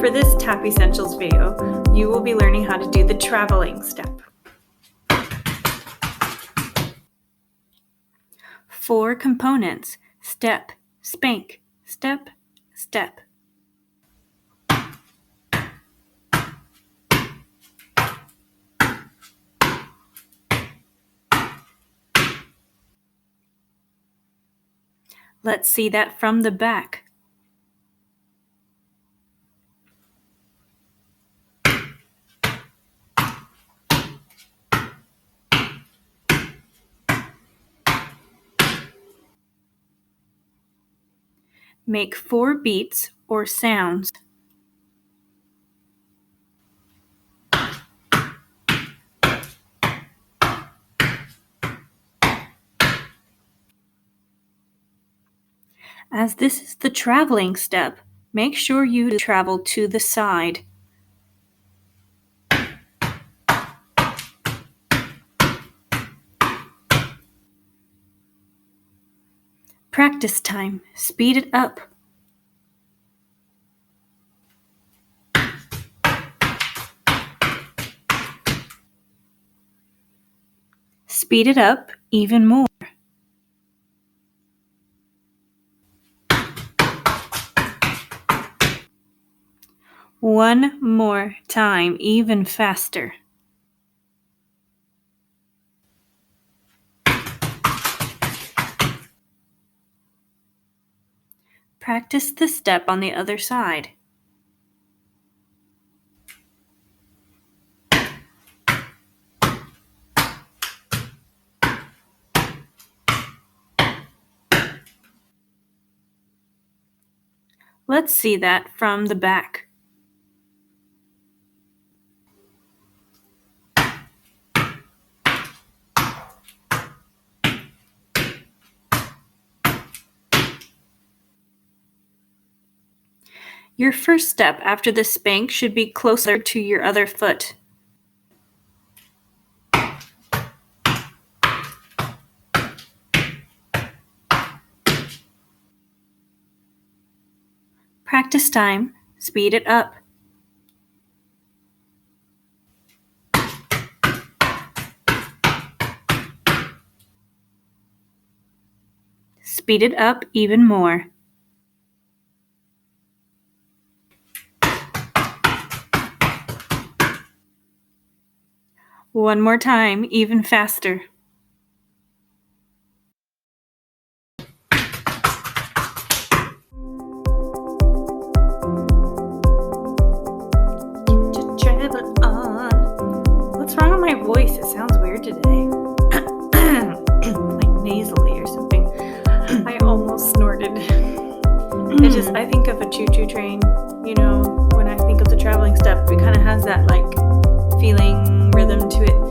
For this Tap Essentials video, you will be learning how to do the traveling step. 4 components: step, spank, step, step. Let's see that from the back. Make 4 beats or sounds. As this is the traveling step, make sure you travel to the side. Practice time. Speed it up. Speed it up even more. One more time, even faster. Practice the step on the other side. Let's see that from the back. Your first step after the spank should be closer to your other foot. Practice time. Speed it up. Speed it up even more. One more time, even faster. To travel on. What's wrong with my voice? It sounds weird today. Like nasally or something. I almost snorted. I think of a choo-choo train, when I think of the traveling step, it kind of has that like feeling rhythm to it.